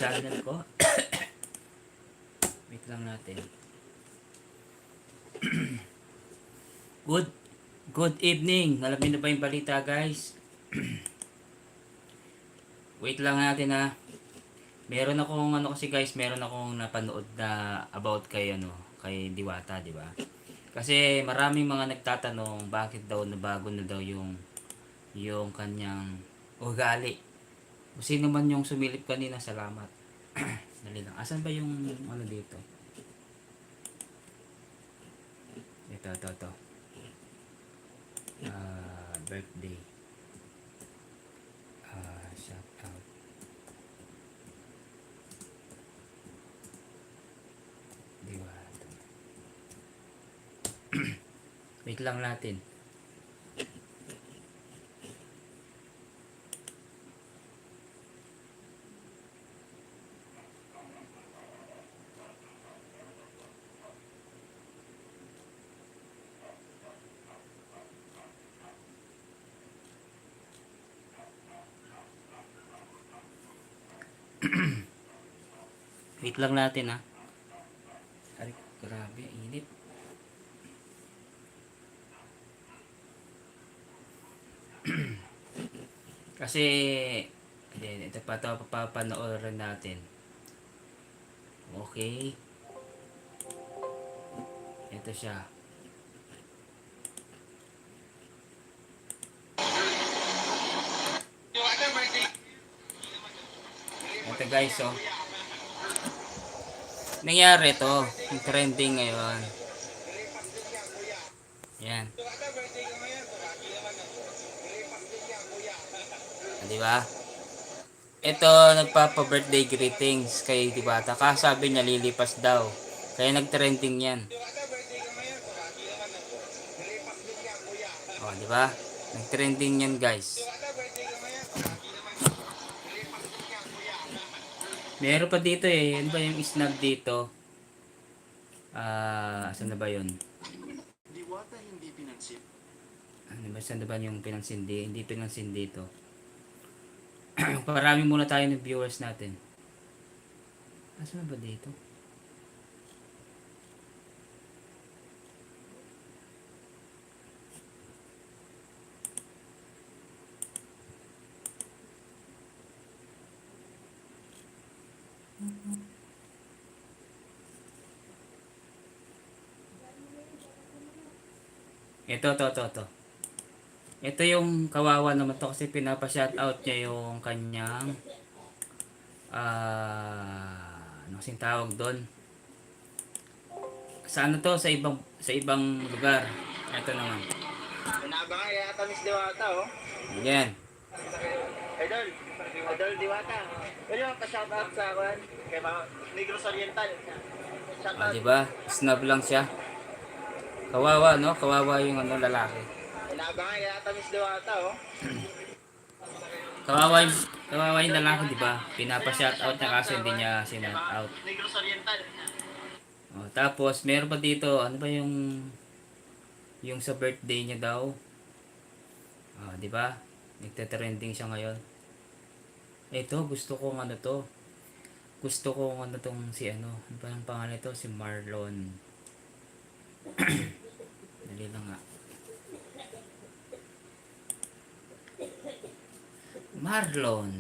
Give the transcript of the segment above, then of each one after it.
channel ko. Wait lang natin. Good evening. Alam niyo na ba yung balita, guys? Wait lang natin ha. Meron akong meron akong napanood na about kay Diwata, di ba? Kasi maraming mga nagtatanong bakit daw nabago na daw yung kanyang ugali. Kung sino man yung sumilip kanina, salamat. Dali lang. Asan ba yung dito? Ito. Birthday. Shout out. Diwata. Wait lang natin. Wait lang natin ha. Ay, grabe, init. Kasi ito pa ito papanoorin natin. Okay. Ito siya. Ito guys, oh. Nangyari to, yung trending ngayon. Yan. Di ba? Ito, nagpapa-birthday greetings kay Diwata. Kasabi niya lilipas daw. Kaya nag-trending yan. Oh, di ba? Nag-trending yan, guys. Meron pa dito eh. Ano ba yung snap dito? Saan na ba yun? Diwata hindi pinansin. Ano ba, saan na ba yung pinansin? Hindi pinansin dito. Parami muna tayo ng viewers natin. Saan na ba dito? Ito. Ito yung kawawa naman to kasi pinapa-shoutout niya yung kanyang ano kasing tawag doon? Sa ano to? Sa ibang lugar. Ito naman. Inabangan yata Miss Diwata, oh. Yan. Idol Diwata. Pwede mo pa-shoutout sa akin kay Negros Oriental. Shoutout. Diba? Snub lang siya. Kawawa, no? Kawawa yung lalaki. Inabangan yata Miss Diwata, oh. Kawawa yung lalaki, diba? Pinapa-shoutout niya kasi hindi niya sinoutout. Negros Oriental. Oh, tapos, meron pa dito, ano ba yung sa birthday niya daw? Diba? Nagte-trending siya ngayon. Ito, gusto kong tong ano ba ang pangalan ito? Si Marlon. Dali lang nga. Marlon.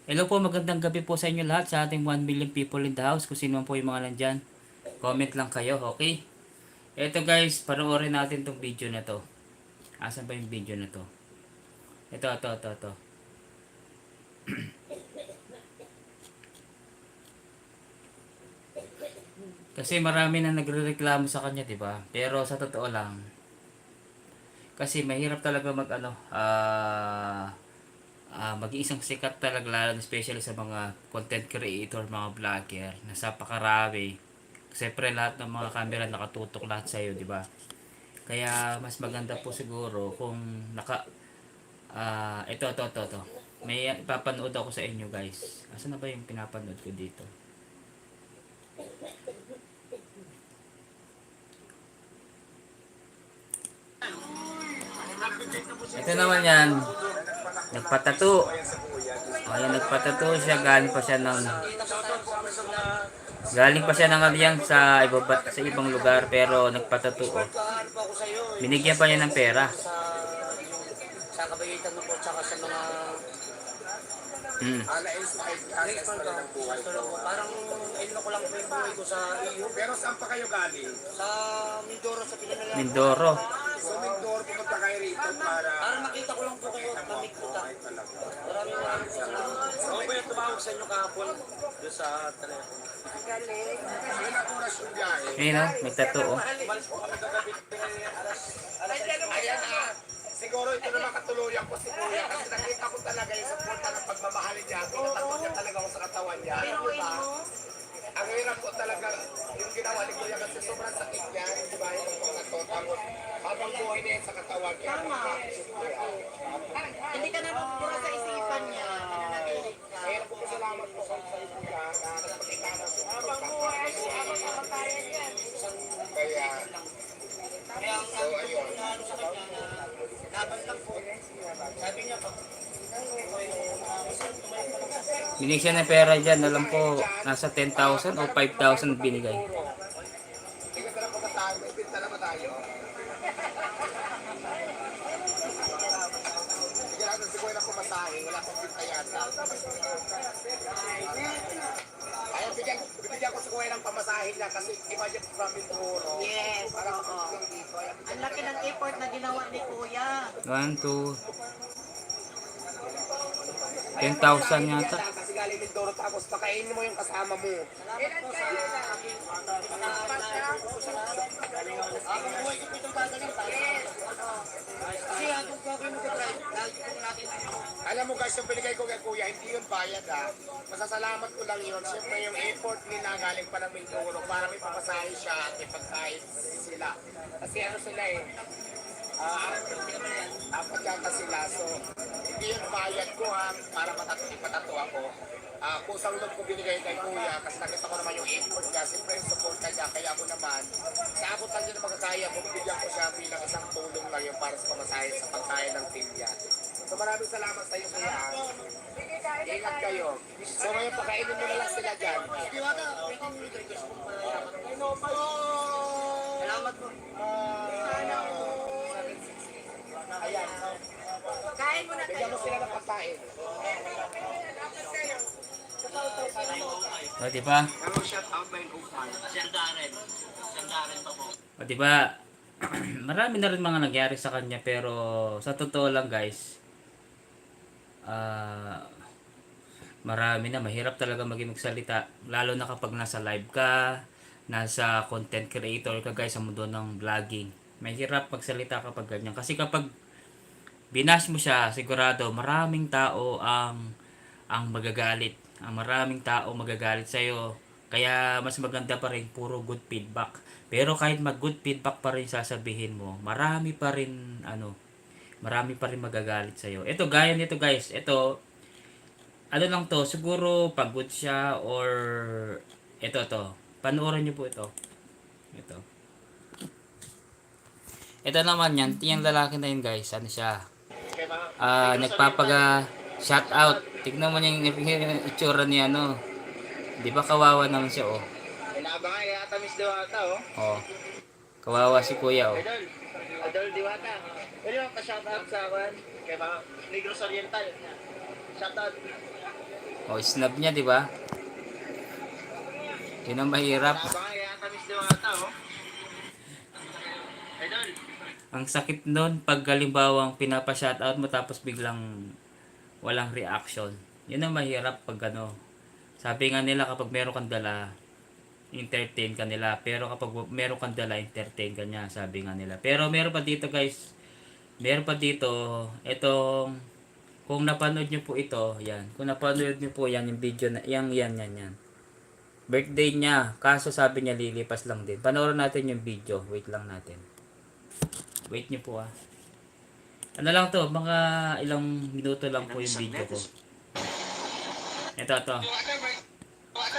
Hello po, magandang gabi po sa inyo lahat sa ating 1 million people in the house. Kung sino man po yung mga nandyan, comment lang kayo, okay? Ito guys, panoorin natin tong video na to. Asan ba yung video na to? Ito. Kasi marami na nagrereklamo sa kanya, 'di ba? Pero sa totoo lang, kasi mahirap talaga mag-iisang sikat talaga, lalo especially sa mga content creator, mga vlogger, na napakarami. Siyempre lahat ng mga camera nakatutok lahat sa iyo, 'di ba? Kaya mas maganda po siguro kung ito. May ipapanood ako sa inyo, guys. Asan na ba yung pinapanood ko dito? Ito naman yan. Nagpatato. O yan, nagpatato siya. Galing pa siya ng aliyan sa ibang lugar pero nagpatato. O. Magkaano pa ako sa'yo eh. Binigyan pa niya ng pera. Sa kabaitan mo po, tsaka sa mga Mm. parang ino ko lang po yung buhay ko sa iyo. Pero saan pa kayo galing? Sa Mindoro, sa Pinanala. Mindoro. So, Mindoro, pumunta kayo rito para... Para makita ko lang po kayo at mamikuta. Maraming salamat. Ako ba yung tumawag sa inyo kahapon? Doon sa telepono. Ilang oras yung biyahe? Ayun o, may tato o. Umalis po kami kagabi. Ayan na. Siguro ito naman katuluyan ko si Kuya kasi nakita ko talaga yung suporta ng pagmamahalin niya. Pinatato niya talaga ako sa katawan niya. Diba? Ang hirap ko talaga yung ginawa ni Kuya kasi sobrang sakit niya. Di ba? Yung mga to. Tapos habang buhay niya sa katawan niya. Hindi ka napupura sa isipan niya. Nananatilit ka. Kaya po salamat po sa Kuya na nagpakita na sa Habang buhay, habang kamatayan yan. Kaya, Kaya ang so ayun. ano sa kanya na laban lang po. Sabi niya pa, Binigyan ng pera dyan. Alam ko, nasa 10,000 o 5,000 binigay. Hindi ka talaga tayo. May pinta na ba tayo? Sige lang, si Kuya na pumasahe. Wala akong pinta yata. Ayaw, bigyan ko si Kuya ng pamasahe niya kasi imagine from Mindoro. Yes, Parang oo. lang dito. Ayaw, Ang laki ng effort na ginawa ni Kuya. 1, 2, 10,000 yata. Kasi galing Mindoro tapos pakainin mo yung kasama mo. habang buhay ko po itong gagaling tayo. Kasi habang gagawin mo ka-drive, dahil po natin Alam mo guys, yung binigay ko kay Kuya, hindi yun bayad ha. Masasalamat ko lang yun. Siyempre yung effort nila galing pa ng Mindoro para may papasahe siya at may pagkain sila. Kasi ano sila eh, apat yata sila. So, hindi yun bayad ko ha, para patato ako. Kusang loob ko binigay kay Kuya kasi nakita ko naman yung effort niya. Siyempre yung support niya, kaya ako naman, sa abot lang yun na magkakaya ko, bibigyan ko siya bilang isang tulong lang yun para sa pamasahe sa pagkain ng team niya. So maraming salamat sa iyo, Kuya. Ingat kayo. So ngayon, pakainin mo na lang sila dyan. Diwata, pwede mo request mo pa. Salamat po. Ayan. Kain mo na Bigyan kayo. mo sila ng pagkain. O, diba? Ano shout out na yung Upan? Sandaren. Sandaren pa po. O, diba? Marami na rin mga nangyari sa kanya pero sa totoo lang guys, marami na, mahirap talaga magsalita lalo na kapag nasa live ka, nasa content creator ka guys sa mundo ng vlogging. Mahirap magsalita kapag ganyan kasi kapag binash mo siya, sigurado maraming tao ang magagalit. Ang maraming tao magagalit sa iyo. Kaya mas maganda pa rin puro good feedback. Pero kahit mag good feedback pa rin sasabihin mo, marami pa rin magagalit sa iyo. Ito gaya nito guys, ito ano lang to, siguro pagod siya or ito to. Panoorin niyo po ito. Ito. Ito naman yan, yung lalaki na yun guys, ano siya? Nagpapaga shout out. Tignan mo yung itsura niya no. 'Di ba kawawa naman siya oh. Inaabangan yata Miss Diwata oh. Oh. Kawawa si Kuya oh. Idol Diwata. Pwede mo pa-shout out sa akin kay mga Negros Oriental. Shout out. Oh, snap niya 'di ba? Yun ang mahirap. Inaabangan yata Miss Diwata oh. Idol. Ang sakit nun pag halimbawang pinapa-shoutout mo tapos biglang walang reaction. Yun ang mahirap pag ano. Sabi nga nila kapag meron kang dala, entertain ka nila. Pero kapag meron kang dala, entertain ka niya. Sabi nga nila. Pero meron pa dito guys. Meron pa dito. Itong, kung napanood nyo po ito, yan. Kung napanood nyo po yan, yung video na, yan. Birthday niya. Kaso sabi niya lilipas lang din. Panoorin natin yung video. Wait lang natin. Wait nyo po ah. Ano lang to, mga ilang minuto lang po yung video ko. Ito. Birthday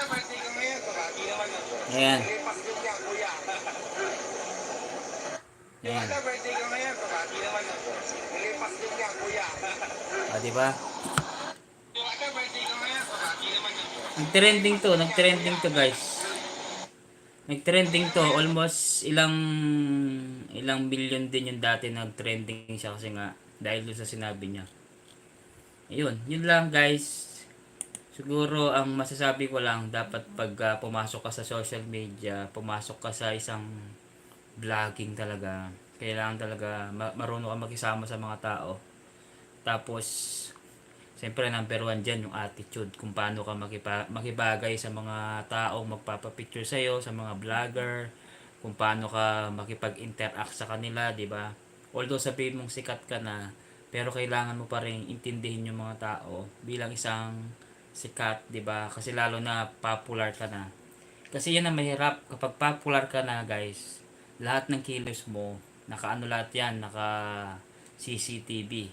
ka ngayon, di naman yun. Ayan. Lipas din niya, Kuya. Yung Ayan. birthday ko ngayon, pabati naman ako. Nilipas din yan, kuya. O, di ba? Yung birthday ko ngayon, pabati naman ako. Nag-trending to guys. Nag-trending to, almost ilang billion din yung dati nag-trending siya kasi nga dahil doon sa sinabi niya. Ayun, yun lang guys. Siguro ang masasabi ko lang dapat pag pumasok ka sa social media, pumasok ka sa isang vlogging talaga. Kailangan talaga marunong ka makisama sa mga tao. Tapos siyempre number one dyan yung attitude kung paano ka makibagay sa mga taong magpapapicture sa'yo, sa mga vlogger, kung paano ka makipag-interact sa kanila, di ba? Although sabihin mong sikat ka na, pero kailangan mo pa rin intindihin yung mga tao bilang isang sikat, di ba? Kasi lalo na popular ka na. Kasi yan ang mahirap kapag popular ka na, guys. Lahat ng kilos mo, naka-ano lahat yan, naka CCTV.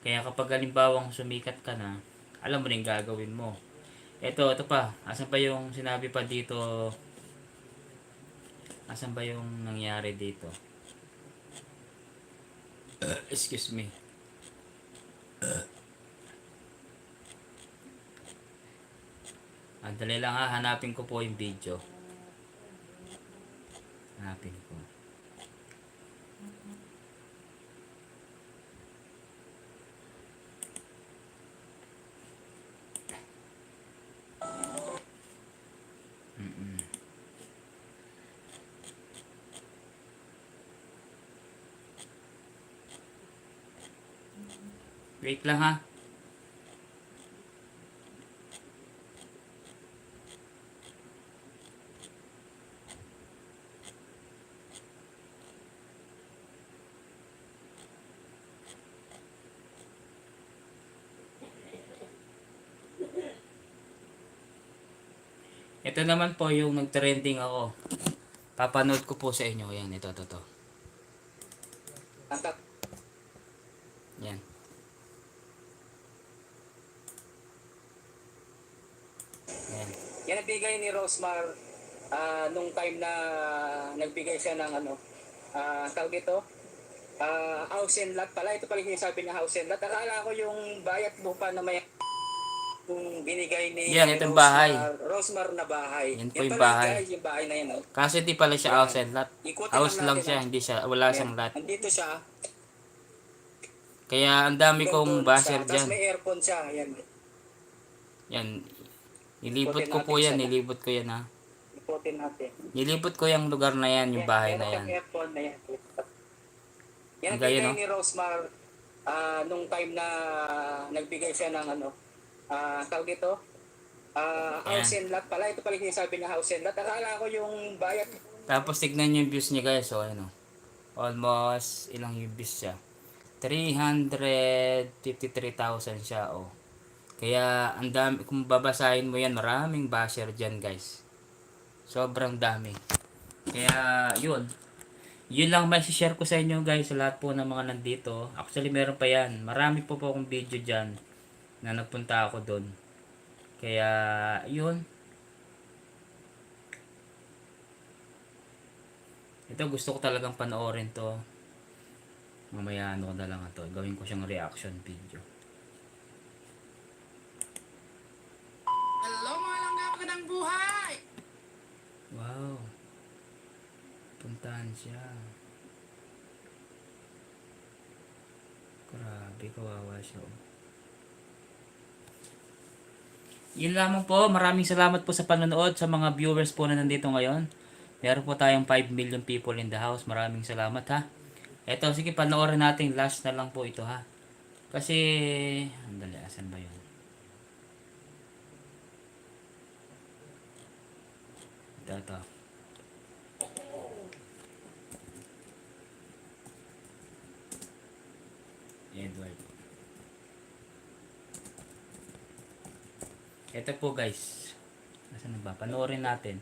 Kaya kapag halimbawang sumikat ka na, alam mo rin gagawin mo. Ito pa. Asan pa yung sinabi pa dito? Asan ba yung nangyari dito? Excuse me. Dali lang ha. Hanapin ko po yung video. Hanapin ko. Wait lang ha. Ito naman po yung nag-trending ako. Papanood ko po sa inyo. Yan, ito. Yan. Yan. Yan ang bigay ni Rosmar nung time na nagbigay siya ng tawag ito, house and lot pala. Ito pala yung sinasabi niya, house and lot. Akala ko yung bayat lupa na may yung binigay ni Yan, itong bahay. Rosmar na bahay. Yan po yung pala bahay. guys, yung bahay na yan. Oh. Kasi di pala siya house and lot. Ikutin House lang natin, siya, hindi siya, wala Yan. siyang lot. Nandito siya. Kaya ang dami kong basher Tapos dyan. may aircon siya. Yan. Yan. Nilibot ko po yan, nilibot ko yan ha. Ikutin natin. Nilibot ko yung lugar na yan, yung bahay na yan. Yung aircon na yan. Yan ang Gaya, bigay no? ni Rosmar nung time na nagbigay siya ng tawag ito, house and lot pala. Ito pala yung sinasabi niya, house and lot. Akala ko yung bayat. Tapos tignan nyo yung views niya guys. So ano, almost ilang yung views siya. 353,000 siya oh. Kaya ang dami, kung babasahin mo yan, maraming basher dyan guys. Sobrang dami. Kaya yun. Yun lang may share ko sa inyo guys, sa lahat po ng mga nandito. Actually meron pa yan. Marami po akong video dyan na nagpunta ako doon. Kaya yun. Ito gusto ko talagang panoorin to. Mamaya ano ko na lang ito. Gawin ko siyang reaction video. Hello mga langga, magandang buhay! Wow. Puntahan siya. Grabe, kawawa siya. Yun lamang po. Maraming salamat po sa panonood sa mga viewers po na nandito ngayon. Meron po tayong 5 million people in the house. Maraming salamat ha. Eto, sige, panoorin natin. Last na lang po ito ha. Kasi, andali, asan ba yun? Ito. Edward. Ito po guys. Nasaan na ba? Panoorin natin.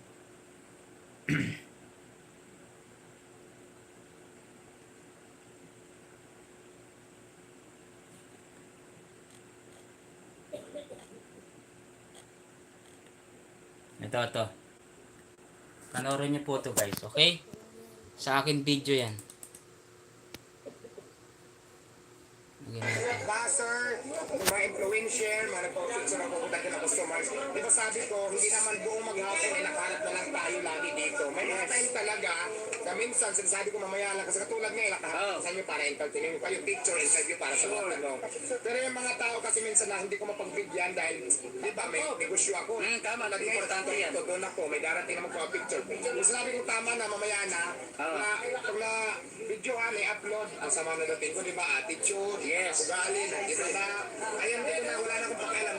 Ito. Panoorin niyo po ito guys. Okay? Sa akin video yan. mga influencer, mga nagpa-picture na pupunta ka ng customers. Di ba sabi ko, hindi naman buong maghapon ay nakahanap na lang tayo lagi dito. May mga time talaga na minsan sinasabi ko mamaya lang kasi katulad ngayon, nakahanap nyo para entertain pa yung picture, interview para sa mga tanong. Pero yung mga tao kasi minsan na hindi ko mapagbigyan dahil, di ba, may negosyo ako. Tama, naging importante yan. Ito, doon ako, may darating na magpa-picture. Yung sinabi ko tama na mamaya na, pag na video ha, may upload, ang sama na dating ko, di ba, attitude, ugali, dito na, ayan, dito na, wala na akong pakialam.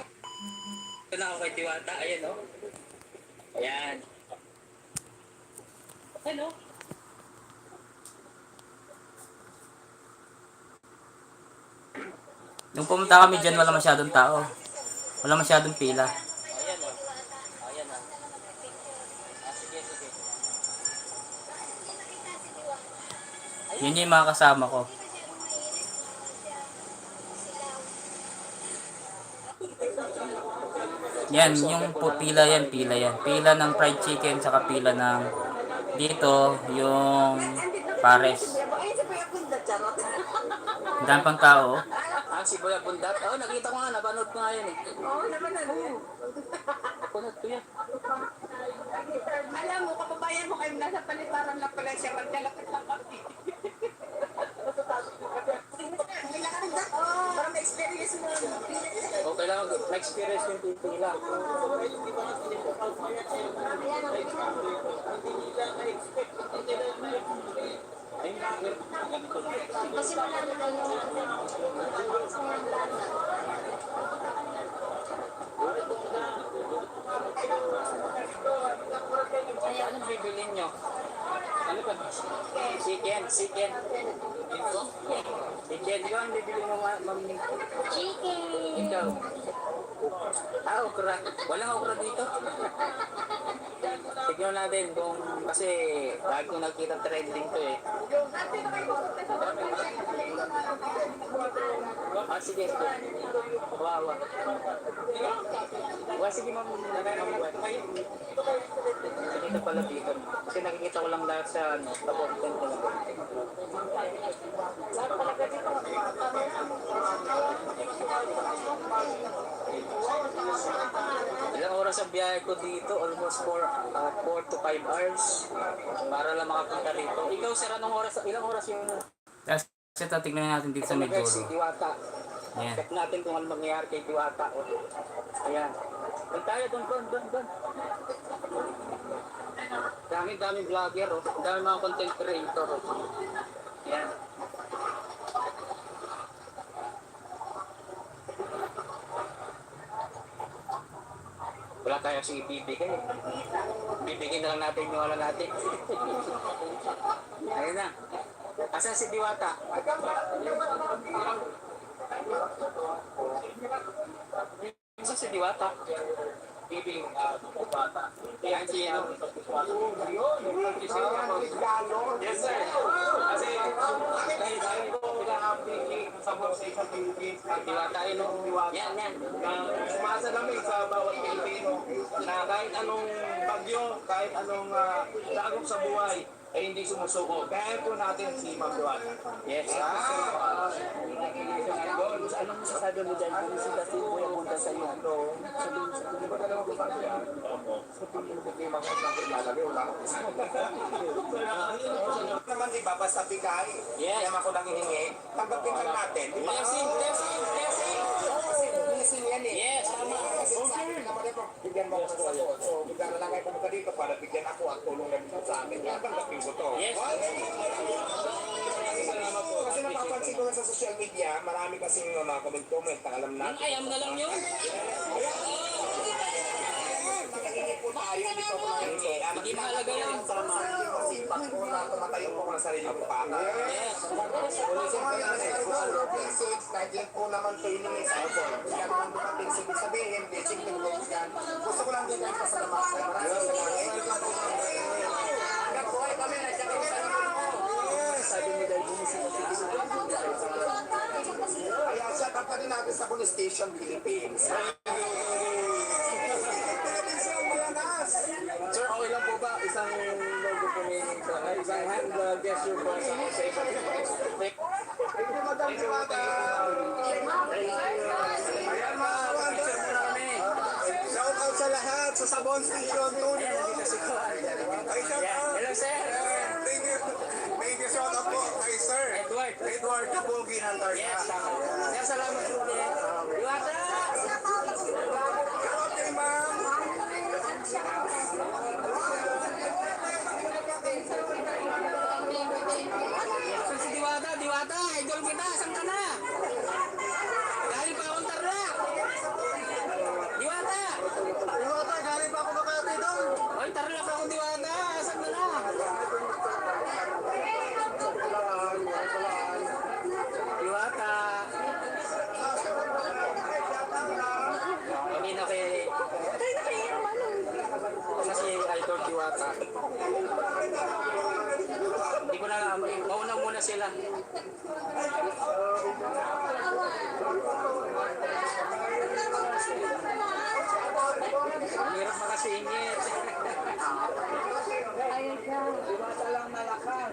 Ito na ako kay Diwata. Ayan, oh. Ayan. Ano? Nung pumunta kami dyan, wala masyadong tao. Wala masyadong pila. Ayan, oh. Ayan, oh. Sige, sige. Yun yung mga kasama ko. Yan, yung pila yan, pila yan. Pila ng fried chicken, saka pila ng dito, yung pares. Ang dami pang tao. Si Boya Bundat. Oh, nakita ko nga, napanood ko nga yan eh. Oo, naman ano. Napanood ko yan. Alam mo, kapabayan mo kayo nasa paliparan lang pala siya. Magkalapit lang kami. Para ma-experience mo. O, kailangan na-experience yung pipila. Kasi wala na tayo Ay, anong bibilin nyo? Ano ba? Chicken, chicken. Chicken, yun ang bibili mo, ma'am. chicken. Ikaw. Okra. Walang okra dito. Tignan natin kung, kasi lagi ko nakita trending to eh. Sige. Wawa. Sige, ma'am. Dito pala dito. Kasi nakikita ko lang lahat sa tapos ko lang. Ilang oras ang biyahe ko dito? Almost 4 to 5 hours para lang makapunta rito. Ikaw, sir, ilang oras yung Tapos ito, tignan natin dito sa si Medjugorje. Diwata? Yan. Check natin kung ano mangyayari kay Diwata. Ayan. Doon tayo, doon. Daming vlogger, oh. Daming mga content creator, oh. Ayan. Wala tayo si ibibigay. Bibigyan na lang natin yung wala natin. Ayun na. Asan si Diwata? Asan si Diwata? Bibing Diwata. Yan si ano? Yes, sir. Kasi Diwata yun. Yan. Umasa namin sa bawat Pilipino na kahit anong bagyo, kahit anong dagok sa buhay, ay hindi sumusuko. Kaya po natin si Ma'am Duwata. Yes. Anong masasabi mo dyan? Kung si Kasi Boya punta sa iyo. Hindi ba talaga ko sabi yan? Sa Pilipino mga nakilala, wala ko. Naman iba, basta bigay. Yes. Kaya ako lang hihingi. Tanggapin lang natin. Di ba? Blessing. Kasi blessing yan eh. Yes, tama. Kasi sabi naman ito, bigyan mo ako sa iyo. So, bigyan na lang kayo pumunta dito para bigyan ako at tulong na dito sa amin. Kaya tanggapin ko to. Yes. Kasi napapansin ko na sa social media, marami kasing mga comment-comment na alam natin. Ayam na lang yun. Nakahingi po tayo, hindi po ako nakahingi. Hindi mahalaga yun. Masipag po na tumatayo po ko ng sarili ko pa. Yes. So ngayon, sa basics, nandiyan po naman training sa ito. Kaya kung dumating sabihin, basic techniques yan. Gusto ko lang din kayo pasalamat. Maraming salamat. Hanggang buhay kami, nandiyan kami sa inyo. Sabi mo dahil bumisita sa Kaya shout out pa din natin sa Police Station Philippines. Sir, okay lang po ba? Isang logo po isang hand gesture po sa isa't isa. Thank you, Madam Diwata. out sa Sabon Station 2. Ayan, nandito si Kuan. Ay, shout out. Hello, sir. Thank you. Thank you, shout out po kay Sir Edward. Edward Kapogi ng Targa. Yes, tama. Sir, salamat po din. Diwata! Shout out kay Ma'am. So, si Diwata, Diwata, idol kita, saan ka na? Galing pa akong Tarlac. Diwata! Iwata, galing pa ako Makati doon. Oy, Tarlac ako, Diwata, saan ka na? Diwata! Hindi na kay... Kasi si idol Diwata. Hindi ko na alam, mauna muna sila. Ang hirap makasingit. Diwata lang malakas.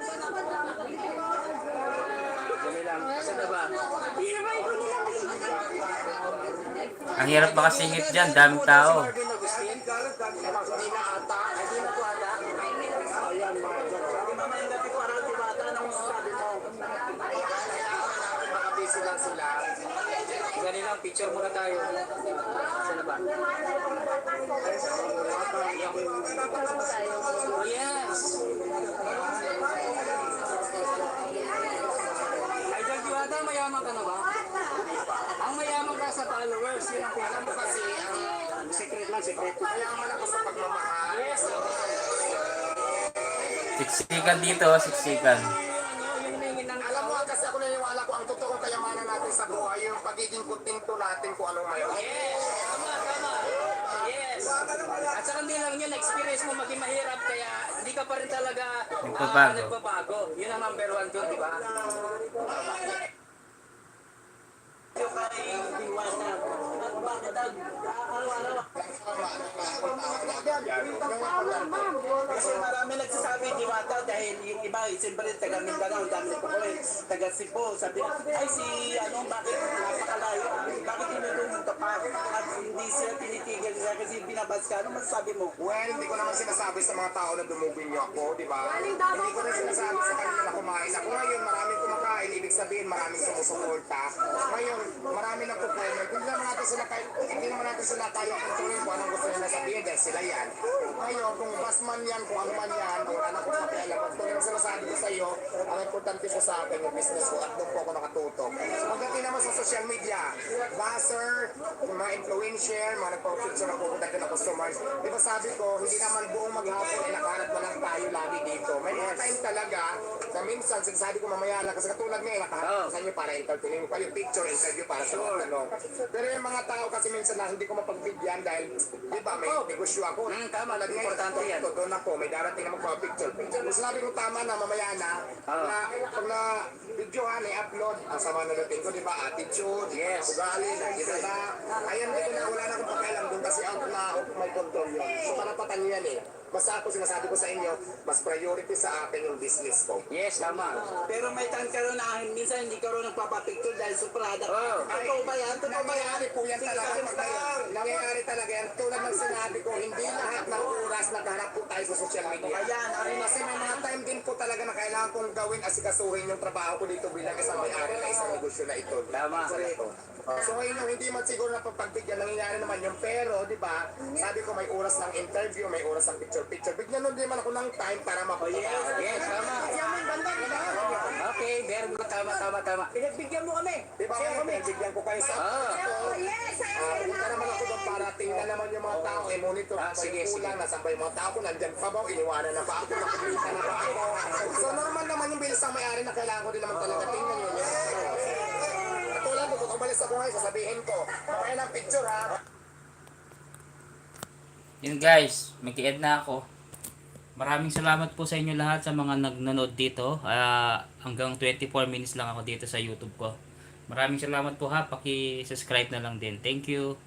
Dali lang. Saan na ba? Ang hirap makasingit dyan, daming tao. Marvin Agustin. Hindi na ata. Hindi na po ata. Ayan, Marvin. Mamaya dati ko araw Diwata. Anong sabi mo? Baka busy lang sila. Ganun lang, picture muna tayo. Saan na ba? Oh, yes! Idol Diwata, mayaman ka na ba? Ang mayaman ka sa followers, yun ang alam mo kasi ang secret lang, secret. Mayaman ako sa pagmamahal. Yes! Siksikan dito, siksikan. Yung hingin ng Alam mo, kasi ako naniniwala ko ang totoong kayamanan natin sa buhay, yung pagiging kontento natin kung anong mayroon. Yes! Tama, tama. Yes! At saka hindi lang yun, experience mo maging mahirap, kaya hindi ka pa rin talaga Nagbabago. nagbabago. Yun ang number one doon, di ba? Kasi marami nagsasabi Diwata dahil yung iba, siyempre taga Mindanao, ang dami nagpakulit, taga Cebu, sabi na, ay si, bakit napakalayo, bakit tinutulong ka pa, at hindi siya tinitigil siya kasi binabas ka, ano masasabi mo? Well, hindi ko naman sinasabi sa mga tao na dumugin niyo ako, di ba? Hindi ko rin sinasabi sa kanila na kumain ako. Ngayon, maraming kumakain, ibig sabihin maraming sumusuporta. Ngayon, marami na po-comment. Hindi naman natin sila kaya kontrolin kung anong gusto nila sabihin dahil sila yan. Ngayon, kung basman yan, kung ano man yan, wala na akong pakialam. Kung ito yung sinasabi ko sa iyo, ang importante po sa akin yung business ko at doon po ako nakatutok. Pagdating naman sa social media, buzzer, mga influencer, mga nagpa-picture ako, pagdating na customers. Di ba sabi ko, hindi naman buong maghapon ay nakaharap na lang tayo lagi dito. May mga time talaga na minsan sinasabi ko mamaya lang kasi katulad ngayon, nakaharap ko sa inyo para entertaining pa yung picture, interview para sa mga tanong. Pero yung mga tao kasi minsan na hindi ko mapagbigyan dahil, di ba, may negosyo ako. Tama, importante yan. Ito, doon ako, may darating na magpa-picture. Kung sinabi ko tama na mamaya na, pag na videohan, i-upload, ang sama na dating ko, di ba, attitude, ugali, nakita na. Ayan, dito na, wala na akong pakialam doon kasi out na may control yun. So, parapatan yan eh. Basta ako sinasabi ko sa inyo, mas priority sa akin yung business ko. Yes, tama. Pero may time ka rin na minsan hindi ka rin nagpapapicture dahil suprada. Totoo ba yan? Totoo ba yan? Nangyayari po yan talaga. Nangyayari talaga yan. Tulad ng sinabi ko, hindi lahat ng oras nagharap po tayo sa social media. Ayan, Kasi may mga time din po talaga na kailangan kong gawin asikasuhin yung trabaho ko dito bilang isang may-ari na isang negosyo na ito. Tama. So ngayon yung hindi man siguro na pagbigyan, nangyayari naman yung pero, di ba? Sabi ko may oras ng interview, may oras ng picture. Bigyan nun din man ako ng time para mapapagawa. Yes, tama. Okay, very good. Tama. Pinagbigyan mo kami. Di ba ngayon, bigyan ko kayo sa punta naman ako doon para tingnan naman yung mga tao, monitor pa sige, yung kulang, nasan ba yung mga tao ko, nandyan pa ba, iniwanan na ba ako, nakikita na ba ako. So normal naman yung bilis ng may-ari na kailangan ko din naman talaga tingnan yun. Katulad ko, kung umalis ako ngayon, sasabihin ko, kaya ng picture ha. Yun guys, mag-i-end na ako. Maraming salamat po sa inyo lahat sa mga nanonood dito. Hanggang 24 minutes lang ako dito sa YouTube ko. Maraming salamat po ha. Paki-subscribe na lang din. Thank you.